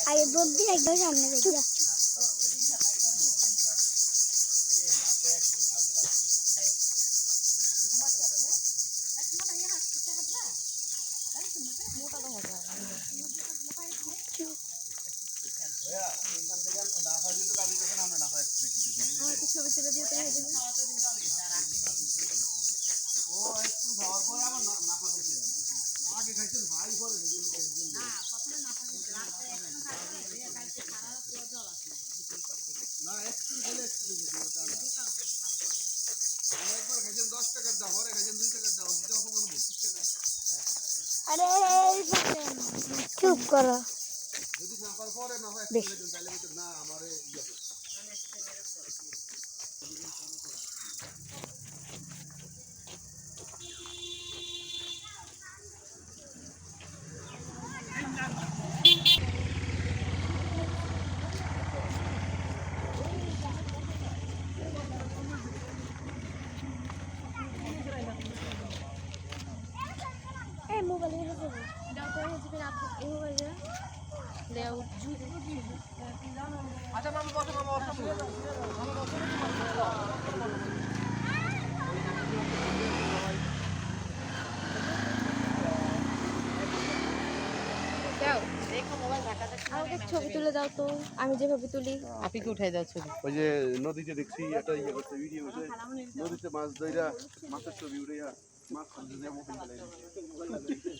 আগে দুধ দিয়ে একদম সামনে রেখে ছবি তুলে দিয়ে আরে চুপ করো বেশ মোবাইল আচ্ছা মামা বসো আমাকে ছবি তুলে দাও তো আমি যেভাবে তুলি আপিকে উঠাই দাও ছবি। ওই যে নদীতে দেখছি একটা ইয়ে করতে ভিডিও হচ্ছে নদীতে মাছ ধইরা মাছের ছবি উঠাইয়া মাছ খাইতে যায় মোবাইল চালাইছে।